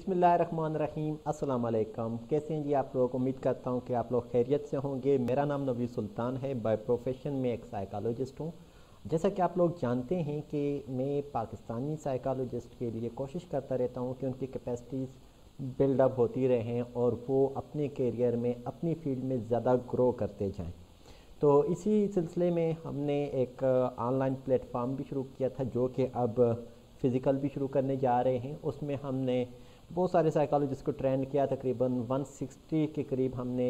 बिस्मिल्लाहिर्रहमानिर्रहीम अस्सलाम वालेकुम। कैसे हैं जी आप लोग? उम्मीद करता हूँ कि आप लोग खैरियत से होंगे। मेरा नाम नवीद सुल्तान है। बाय प्रोफेशन में एक साइकोलॉजिस्ट हूँ। जैसा कि आप लोग जानते हैं कि मैं पाकिस्तानी साइकोलॉजिस्ट के लिए कोशिश करता रहता हूँ कि उनकी कैपेसिटीज़ बिल्डअप होती रहें और वो अपने करियर में अपनी फील्ड में ज़्यादा ग्रो करते जाएँ। तो इसी सिलसिले में हमने एक ऑनलाइन प्लेटफॉर्म भी शुरू किया था, जो कि अब फ़िज़िकल भी शुरू करने जा रहे हैं। उसमें हमने बहुत सारे साइकोलॉजिस्ट को ट्रेन किया, तकरीबन 160 के करीब हमने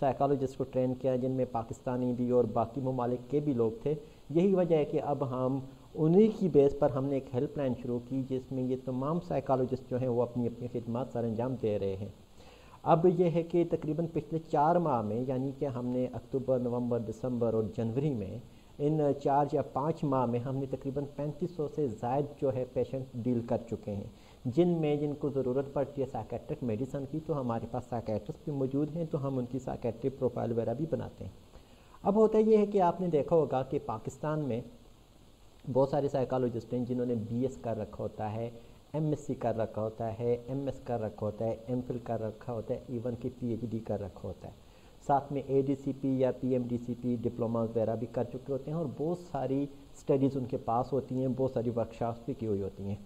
साइकोलॉजिस्ट को ट्रेन किया, जिनमें पाकिस्तानी भी और बाकी ममालिक के भी लोग थे। यही वजह है कि अब हम उन्हीं की बेस पर हमने एक हेल्पलाइन शुरू की, जिसमें ये तमाम साइकोलॉजिस्ट जो हैं वो अपनी अपनी खिदमत सर अंजाम दे रहे हैं। अब यह है कि तकरीबन पिछले 4 माह में, यानी कि हमने अक्टूबर, नवंबर, दिसंबर और जनवरी में, इन 4 या 5 माह में हमने तकरीबन 3500 से ज़ायद जो है पेशेंट डील कर चुके हैं, जिनको ज़रूरत पड़ती है साइकेट्रिक मेडिसन की। तो हमारे पास साइकेट्रिस्ट भी मौजूद हैं, तो हम उनकी साइकेट्रिक प्रोफाइल वगैरह भी बनाते हैं। अब होता यह है कि आपने देखा होगा कि पाकिस्तान में बहुत सारे साइकोलॉजिस्ट हैं जिन्होंने बीएस कर रखा होता है, एमएससी कर रखा होता है, एमएस कर रखा होता है, एमफिल कर रखा होता है, इवन कि पीएचडी कर रखा होता है। साथ में एडीसीपी या पीएमडीसीपी डिप्लोमा वगैरह भी कर चुके होते हैं और बहुत सारी स्टडीज़ उनके पास होती हैं, बहुत सारी वर्कशॉप्स भी की हुई होती हैं।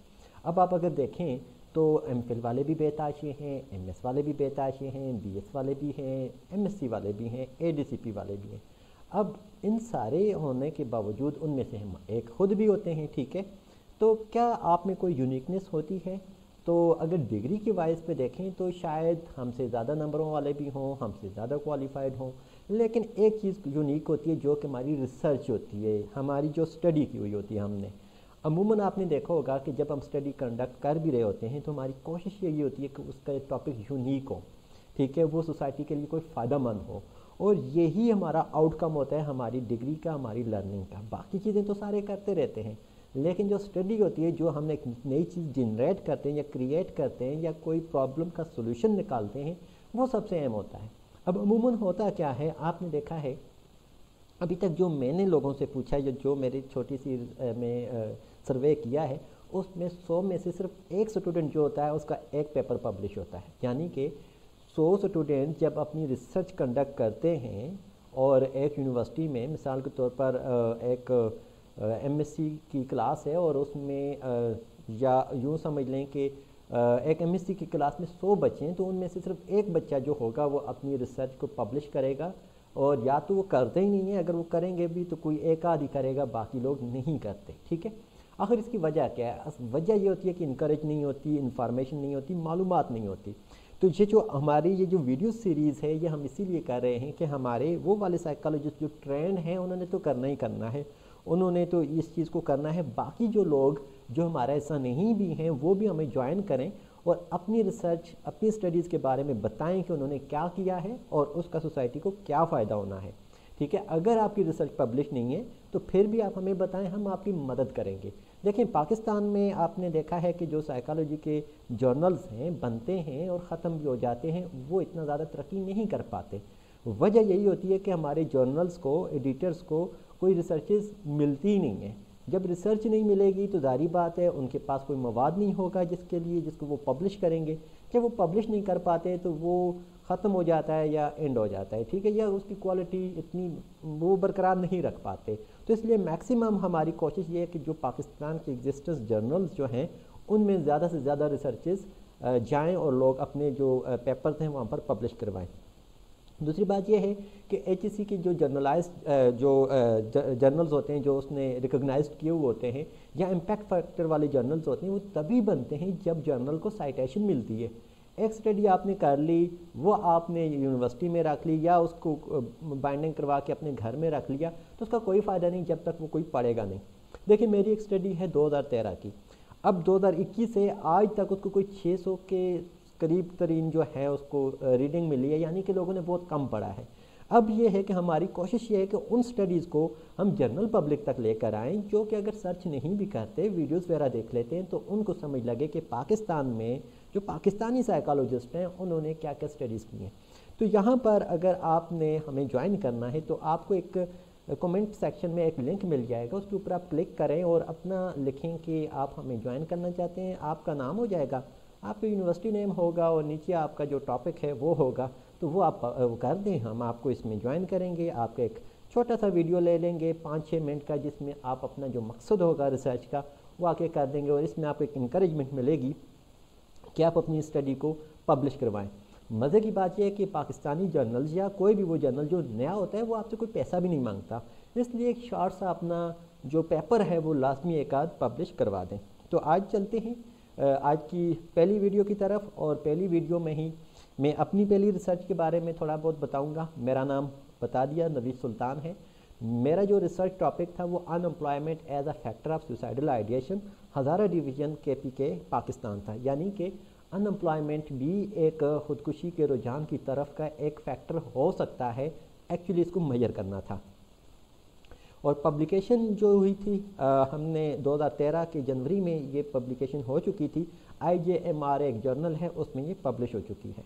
अब आप अगर देखें तो एमफिल वाले भी बेताशी हैं, एमएस वाले भी बेताशी हैं, बीएस वाले भी हैं, एमएससी वाले भी हैं, एडीसीपी वाले भी हैं। अब इन सारे होने के बावजूद उनमें से हम एक खुद भी होते हैं, ठीक है। तो क्या आप में कोई यूनिकनेस होती है? तो अगर डिग्री के वाइज पे देखें तो शायद हमसे ज़्यादा नंबरों वाले भी हों, हमसे ज़्यादा क्वालिफाइड हों, लेकिन एक चीज़ यूनिक होती है, जो कि हमारी रिसर्च होती है, हमारी जो स्टडी की हुई होती है हमने। अमूमन आपने देखा होगा कि जब हम स्टडी कंडक्ट कर भी रहे होते हैं तो हमारी कोशिश यही होती है कि उसका टॉपिक यूनिक हो, ठीक है, वो सोसाइटी के लिए कोई फ़ायदा मंद हो, और यही हमारा आउटकम होता है हमारी डिग्री का, हमारी लर्निंग का। बाकी चीज़ें तो सारे करते रहते हैं, लेकिन जो स्टडी होती है, जो हम एक नई चीज़ जनरेट करते हैं या क्रिएट करते हैं या कोई प्रॉब्लम का सोल्यूशन निकालते हैं, वो सबसे अहम होता है। अब अमूमन होता क्या है, आपने देखा है अभी तक जो मैंने लोगों से पूछा है, जो मेरी छोटी सी में सर्वे किया है, उसमें 100 में से सिर्फ एक स्टूडेंट जो होता है उसका एक पेपर पब्लिश होता है। यानी कि 100 स्टूडेंट जब अपनी रिसर्च कंडक्ट करते हैं और एक यूनिवर्सिटी में, मिसाल के तौर पर एक एमएससी की क्लास है और उसमें या यूँ समझ लें कि एक एमएससी की क्लास में 100 बच्चे हैं, तो उनमें से सिर्फ एक बच्चा जो होगा वो अपनी रिसर्च को पब्लिश करेगा, और या तो वो करते ही नहीं है, अगर वो करेंगे भी तो कोई एक आध ही करेगा, बाकी लोग नहीं करते, ठीक है। आखिर इसकी वजह क्या है? वजह ये होती है कि इनकरेज नहीं होती, इन्फॉर्मेशन नहीं होती, मालूमात नहीं होती। तो ये जो हमारी ये जो वीडियो सीरीज़ है, ये हम इसीलिए कर रहे हैं कि हमारे वो वाले साइकोलॉजिस्ट जो ट्रेंड हैं उन्होंने तो करना ही करना है, उन्होंने तो इस चीज़ को करना है। बाकी जो लोग जो हमारा ऐसा नहीं भी हैं वो भी हमें ज्वाइन करें और अपनी रिसर्च, अपनी स्टडीज़ के बारे में बताएं कि उन्होंने क्या किया है और उसका सोसाइटी को क्या फ़ायदा होना है, ठीक है। अगर आपकी रिसर्च पब्लिश नहीं है तो फिर भी आप हमें बताएं, हम आपकी मदद करेंगे। देखें, पाकिस्तान में आपने देखा है कि जो साइकोलॉजी के जर्नल्स हैं बनते हैं और ख़त्म भी हो जाते हैं, वो इतना ज़्यादा तरक्की नहीं कर पाते। वजह यही होती है कि हमारे जर्नल्स को, एडिटर्स को कोई रिसर्चेस मिलती ही नहीं है। जब रिसर्च नहीं मिलेगी तो जारी बात है उनके पास कोई मवाद नहीं होगा जिसको वो पब्लिश करेंगे। जब वो पब्लिश नहीं कर पाते तो वो ख़त्म हो जाता है या एंड हो जाता है, ठीक है, या उसकी क्वालिटी इतनी वो बरकरार नहीं रख पाते। तो इसलिए मैक्सिमम हमारी कोशिश ये है कि जो पाकिस्तान के एग्जिस्टेंस जर्नल्स जो हैं उनमें ज़्यादा से ज़्यादा रिसर्चेस जाएँ और लोग अपने जो पेपर्स हैं वहाँ पर पब्लिश करवाएँ। दूसरी बात यह है कि एचईसी की जो जर्नलाइज जो जर्नल्स होते हैं, जो उसने रिकॉग्नाइज किए हुए होते हैं, या इम्पैक्ट फैक्टर वाले जर्नल्स होते हैं, वो तभी बनते हैं जब जर्नल को साइटेशन मिलती है। एक स्टडी आपने कर ली, वो आपने यूनिवर्सिटी में रख ली या उसको बाइंडिंग करवा के अपने घर में रख लिया, तो उसका कोई फ़ायदा नहीं जब तक वो कोई पढ़ेगा नहीं। देखिए, मेरी एक स्टडी है 2013 की, अब 2021 से आज तक उसको कोई 600 के करीब तरीन जो है उसको रीडिंग मिली है, यानी कि लोगों ने बहुत कम पढ़ा है। अब ये है कि हमारी कोशिश ये है कि उन स्टडीज़ को हम जनरल पब्लिक तक लेकर आएँ, जो कि अगर सर्च नहीं भी करते, वीडियोस वगैरह देख लेते हैं, तो उनको समझ लगे कि पाकिस्तान में जो पाकिस्तानी साइकोलॉजिस्ट हैं उन्होंने क्या क्या स्टडीज़ की हैं। तो यहाँ पर अगर आपने हमें ज्वाइन करना है तो आपको एक कमेंट सेक्शन में एक लिंक मिल जाएगा, उसके ऊपर आप क्लिक करें और अपना लिखें कि आप हमें ज्वाइन करना चाहते हैं, आपका नाम हो जाएगा, आपका यूनिवर्सिटी नेम होगा और नीचे आपका जो टॉपिक है वो होगा, तो वो आप कर दें, हम आपको इसमें ज्वाइन करेंगे। आपका एक छोटा सा वीडियो ले लेंगे 5-6 मिनट का, जिसमें आप अपना जो मकसद होगा रिसर्च का वो आके कर देंगे, और इसमें आपको एक इंकरेजमेंट मिलेगी कि आप अपनी स्टडी को पब्लिश करवाएं। मज़े की बात यह है कि पाकिस्तानी जर्नल्स या कोई भी वो जर्नल जो नया होता है वो आपसे कोई पैसा भी नहीं मांगता, इसलिए एक शॉर्ट सा अपना जो पेपर है वो लाजमी एक आध पब्लिश करवा दें। तो आज चलते हैं आज की पहली वीडियो की तरफ, और पहली वीडियो में ही मैं अपनी पहली रिसर्च के बारे में थोड़ा बहुत बताऊंगा। मेरा नाम बता दिया, नवीद सुल्तान है। मेरा जो रिसर्च टॉपिक था वो unemployment as a factor of suicidal ideation, Hazara division KPK Pakistan था। यानी कि अनएम्प्लॉयमेंट भी एक ख़ुदकुशी के रुझान की तरफ का एक फैक्टर हो सकता है, एक्चुअली इसको मेजर करना था। और पब्लिकेशन जो हुई थी हमने 2013 के जनवरी में ये पब्लिकेशन हो चुकी थी। IJMR एक जर्नल है, उसमें ये पब्लिश हो चुकी है।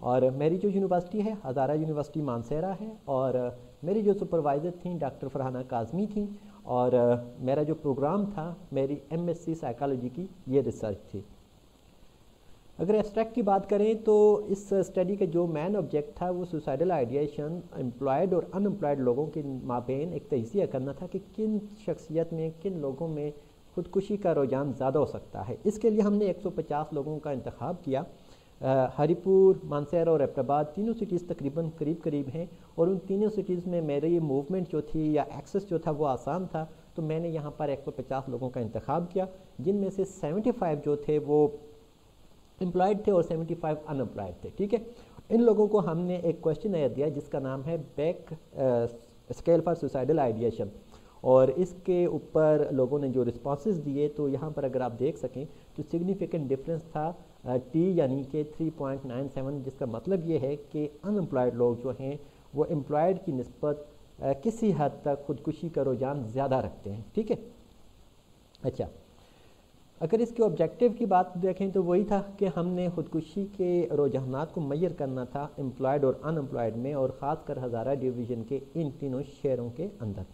और मेरी जो यूनिवर्सिटी है हज़ारा यूनिवर्सिटी मानसेरा है, और मेरी जो सुपरवाइज़र थी डॉक्टर फरहाना काज़मी थी, और मेरा जो प्रोग्राम था मेरी MSc साइकोलॉजी की ये रिसर्च थी। अगर एब्स्ट्रैक्ट की बात करें तो इस स्टडी का जो मेन ऑब्जेक्ट था वो सुसाइडल आइडिएशन एम्प्लॉयड और अनएम्प्लॉयड लोगों के माबेन एक तजिया करना था कि किन शख्सियत में, किन लोगों में खुदकुशी का रुझान ज़्यादा हो सकता है। इसके लिए हमने 150 लोगों का इंतखाब किया। हरीपुर, मानसेरा और एबटाबाद तीनों सिटीज़ तकरीबन करीब करीब हैं, और उन तीनों सिटीज़ में मेरी मूवमेंट जो थी या एक्सेस जो था वो आसान था, तो मैंने यहाँ पर 150 लोगों का इंतखाब किया, जिनमें से 75 जो थे वो एम्प्लॉयड थे और 75 अनएम्प्लॉयड थे। ठीक है, इन लोगों को हमने एक क्वेश्चन दिया जिसका नाम है back scale for suicidal ideation, और इसके ऊपर लोगों ने जो रिस्पॉन्सेज दिए, तो यहाँ पर अगर आप देख सकें तो सिग्निफिकेंट डिफरेंस था T यानी कि 3.97, जिसका मतलब ये है कि अनएम्प्लॉयड लोग जो हैं वो एम्प्लॉयड की निस्बत किसी हद तक खुदकुशी का रुझान ज़्यादा रखते हैं। ठीक है, अच्छा, अगर इसके ऑब्जेक्टिव की बात देखें तो वही था कि हमने खुदकुशी के रुझानात को मैयर करना था एम्प्लॉयड और अनएम्प्लॉयड में, और ख़ासकर हज़ारा डिवीज़न के इन तीनों शहरों के अंदर।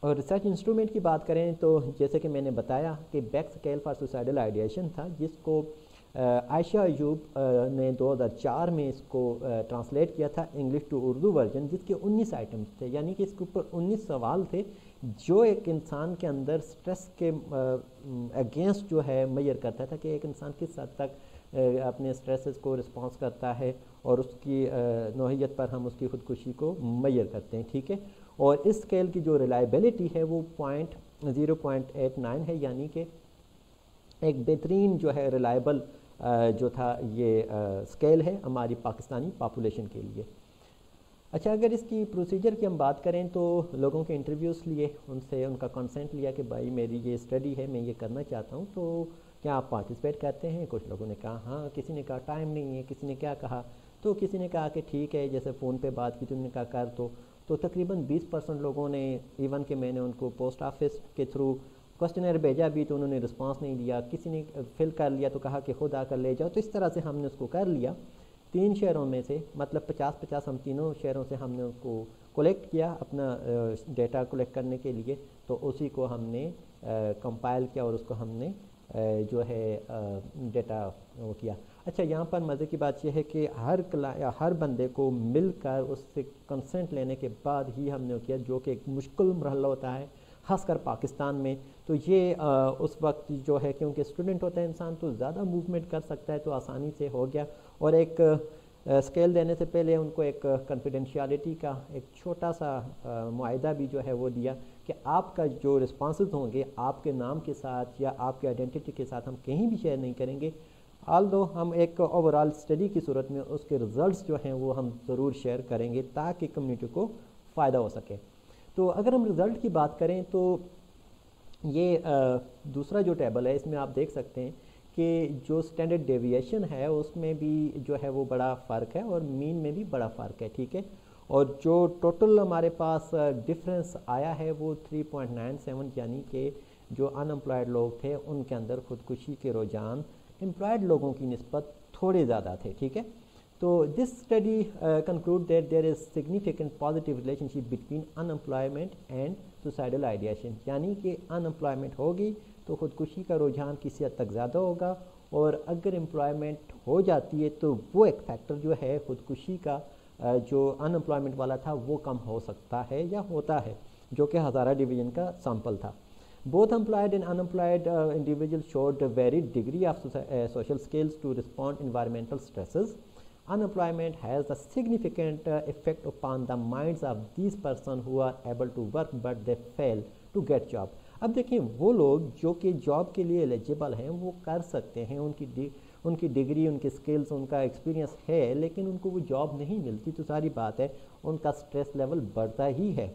और रिसर्च इंस्ट्रूमेंट की बात करें तो जैसे कि मैंने बताया कि back scale for suicidal ideation था, जिसको आयशा अयूब ने 2004 में इसको ट्रांसलेट किया था इंग्लिश टू उर्दू वर्जन, जिसके 19 आइटम्स थे। यानी कि इसके ऊपर 19 सवाल थे जो एक इंसान के अंदर स्ट्रेस के अगेंस्ट जो है मैयर करता था कि एक इंसान किस हद तक अपने स्ट्रेसेस को रिस्पॉन्स करता है, और उसकी नौइयत पर हम उसकी खुदकुशी को मैयर करते हैं। ठीक है, और इस स्केल की जो रिलायबिलिटी है वो 0.89 है, यानी कि एक बेहतरीन जो है रिलायबल जो था ये स्केल है हमारी पाकिस्तानी पॉपुलेशन के लिए। अच्छा, अगर इसकी प्रोसीजर की हम बात करें तो लोगों के इंटरव्यूज़ लिए, उनसे उनका कंसेंट लिया कि भाई मेरी ये स्टडी है, मैं ये करना चाहता हूँ, तो क्या आप पार्टिसिपेट करते हैं। कुछ लोगों ने कहा हाँ, किसी ने कहा टाइम नहीं है, किसी ने क्या कहा, तो किसी ने कहा कि ठीक है, जैसे फ़ोन पे बात की तो उन्होंने कहा कर तो तकरीबन 20% लोगों ने, इवन कि मैंने उनको पोस्ट ऑफिस के थ्रू क्वेश्चनर भेजा भी तो उन्होंने रिस्पांस नहीं दिया, किसी ने फिल कर लिया तो कहा कि खुद आकर ले जाओ। तो इस तरह से हमने उसको कर लिया। 3 शहरों में से मतलब 50-50 हम तीनों शहरों से हमने उसको कलेक्ट किया अपना डेटा कलेक्ट करने के लिए, तो उसी को हमने कंपाइल किया और उसको हमने जो है डेटा वो किया। अच्छा, यहाँ पर मज़े की बात यह है कि हर बंदे को मिलकर उससे कंसेंट लेने के बाद ही हमने किया, जो कि एक मुश्किल मरहला होता है ख़ासकर पाकिस्तान में। तो ये उस वक्त जो है, क्योंकि स्टूडेंट होता है इंसान तो ज़्यादा मूवमेंट कर सकता है, तो आसानी से हो गया। और एक स्केल देने से पहले उनको एक कॉन्फिडेंशियलिटी का एक छोटा सा मुआहदा भी जो है वो दिया कि आपका जो रिस्पॉन्सेज होंगे आपके नाम के साथ या आपके आइडेंटिटी के साथ हम कहीं भी शेयर नहीं करेंगे, ऑल्दो हम एक ओवरऑल स्टडी की सूरत में उसके रिज़ल्ट्स जो हैं वो हम ज़रूर शेयर करेंगे ताकि कम्युनिटी को फ़ायदा हो सके। तो अगर हम रिज़ल्ट की बात करें तो ये दूसरा जो टेबल है इसमें आप देख सकते हैं कि जो स्टैंडर्ड डेविएशन है उसमें भी जो है वो बड़ा फ़र्क है और मीन में भी बड़ा फ़र्क है। ठीक है, और जो टोटल हमारे पास डिफरेंस आया है वो 3.97, यानी कि जो अनएम्प्लॉयड लोग थे उनके अंदर खुदकुशी के रुझान एम्प्लॉयड लोगों की निस्बत थोड़े ज़्यादा थे। ठीक है, तो this study conclude that there is significant positive relationship between unemployment and suicidal ideation, यानी कि अनएम्प्लॉयमेंट होगी तो ख़ुदकुशी का रुझान किसी हद तक ज़्यादा होगा, और अगर एम्प्लॉयमेंट हो जाती है तो वो एक फैक्टर जो है ख़ुदकुशी का जो अनएम्प्लॉयमेंट वाला था वो कम हो सकता है या होता है, जो कि हज़ारा डिवीज़न का सैम्पल था। Both employed and unemployed individuals showed a varied degree of social skills to respond environmental stresses. Unemployment has a significant effect upon the minds of these persons who are able to work but they fail to get job. अब देखिए वो लोग जो कि job के लिए eligible हैं वो कर सकते हैं, उनकी डिग्री, उनकी स्किल्स, उनका एक्सपीरियंस है, लेकिन उनको वो जॉब नहीं मिलती, तो सारी बात है उनका स्ट्रेस लेवल बढ़ता ही है।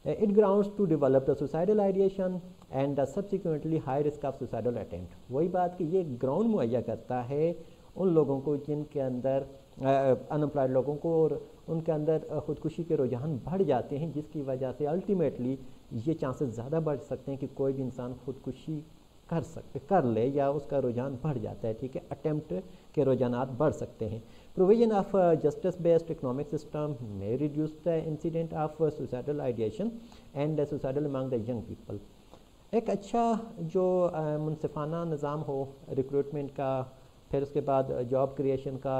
It grounds to develop the suicidal ideation and subsequently high risk of suicidal attempt. वही बात कि ये ग्राउंड मुहैया करता है उन लोगों को जिनके अंदर अनएम्प्लॉयड लोगों को, और उनके अंदर ख़ुदकुशी के रुझान बढ़ जाते हैं, जिसकी वजह से अल्टीमेटली ये चांसेस ज़्यादा बढ़ सकते हैं कि कोई भी इंसान ख़ुदकुशी कर ले या उसका रुझान बढ़ जाता है, ठीक है, अटेम्प्ट के रुझानात बढ़ सकते हैं। Provision of justice based economic system may reduce the incident of suicidal ideation and suicidal among the young people. एक अच्छा जो मुनसिफाना निज़ाम हो रिक्रूटमेंट का, फिर उसके बाद जॉब क्रिएशन का,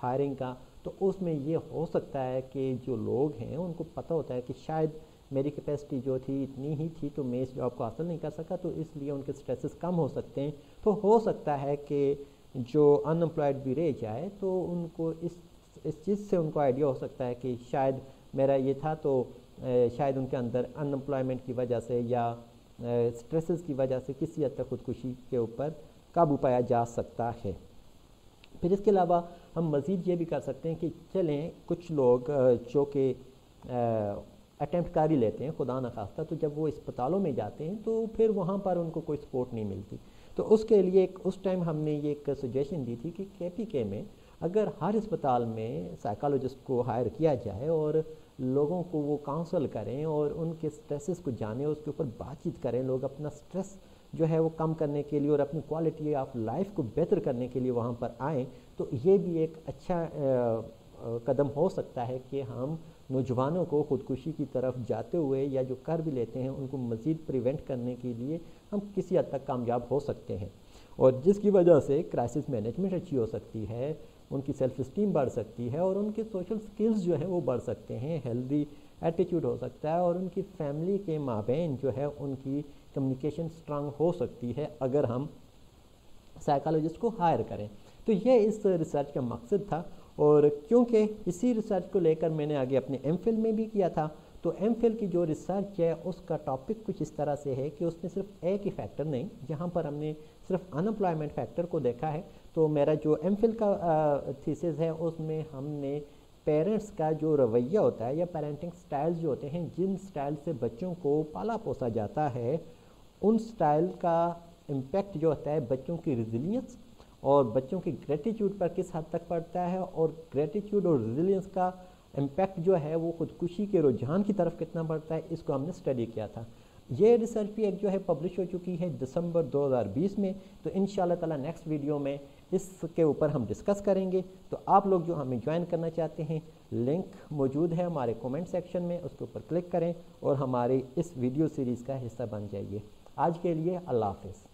हायरिंग का, तो उसमें ये हो सकता है कि जो लोग हैं उनको पता होता है कि शायद मेरी कैपेसिटी जो थी इतनी ही थी तो मैं इस जॉब को हासिल नहीं कर सका, तो इसलिए उनके स्ट्रेसेस कम हो सकते हैं। तो हो सकता है कि जो अनएम्प्लॉयड भी रह जाए तो उनको इस चीज़ से उनको आइडिया हो सकता है कि शायद मेरा ये था, तो शायद उनके अंदर अनएम्प्लॉयमेंट की वजह से या स्ट्रेसेस की वजह से किसी हद तक ख़ुदकुशी के ऊपर काबू पाया जा सकता है। फिर इसके अलावा हम मज़ीद ये भी कर सकते हैं कि चलें कुछ लोग जो कि अटैम्प्ट कर ही लेते हैं खुदा न खास्ता, तो जब वो अस्पतालों में जाते हैं तो फिर वहाँ पर उनको कोई सपोर्ट नहीं मिलती, तो उसके लिए उस टाइम हमने ये एक सजेशन दी थी कि KPK में अगर हर अस्पताल में साइकोलॉजिस्ट को हायर किया जाए और लोगों को वो काउंसल करें और उनके स्ट्रेसेस को जानें, उसके ऊपर बातचीत करें, लोग अपना स्ट्रेस जो है वो कम करने के लिए और अपनी क्वालिटी ऑफ लाइफ को बेहतर करने के लिए वहाँ पर आएँ, तो ये भी एक अच्छा कदम हो सकता है कि हम नौजवानों को ख़ुदकुशी की तरफ जाते हुए या जो कर भी लेते हैं उनको मज़ीद प्रिवेंट करने के लिए हम किसी हद तक कामयाब हो सकते हैं, और जिसकी वजह से क्राइसिस मैनेजमेंट अच्छी हो सकती है, उनकी सेल्फ इस्टीम बढ़ सकती है और उनके सोशल स्किल्स जो है वो बढ़ सकते हैं, हेल्दी एटीट्यूड हो सकता है, और उनकी फैमिली के माबैन जो है उनकी कम्युनिकेशन स्ट्रांग हो सकती है अगर हम साइकोलॉजिस्ट को हायर करें। तो ये इस रिसर्च का मकसद था, और क्योंकि इसी रिसर्च को लेकर मैंने आगे अपने MPhil में भी किया था, तो MPhil की जो रिसर्च है उसका टॉपिक कुछ इस तरह से है कि उसने सिर्फ एक ही फैक्टर नहीं, जहाँ पर हमने सिर्फ अनएम्प्लॉयमेंट फैक्टर को देखा है, तो मेरा जो MPhil का थीसिस है उसमें हमने पेरेंट्स का जो रवैया होता है या पेरेंटिंग स्टाइल्स जो होते हैं, जिन स्टाइल से बच्चों को पाला पोसा जाता है, उन स्टाइल का इम्पेक्ट जो होता है बच्चों की रिजिलियंस और बच्चों की ग्रेटिट्यूड पर किस हद तक पड़ता है, और ग्रेटिट्यूड और रिजिलियंस का इम्पैक्ट जो है वो ख़ुदकुशी के रुझान की तरफ कितना बढ़ता है, इसको हमने स्टडी किया था। ये रिसर्च भी एक जो है पब्लिश हो चुकी है दिसंबर 2020 में, तो इंशाल्लाह ताला नेक्स्ट वीडियो में इसके ऊपर हम डिस्कस करेंगे। तो आप लोग जो हमें ज्वाइन करना चाहते हैं, लिंक मौजूद है हमारे कमेंट सेक्शन में, उसके ऊपर क्लिक करें और हमारी इस वीडियो सीरीज़ का हिस्सा बन जाइए। आज के लिए अल्लाह हाफ़िज़।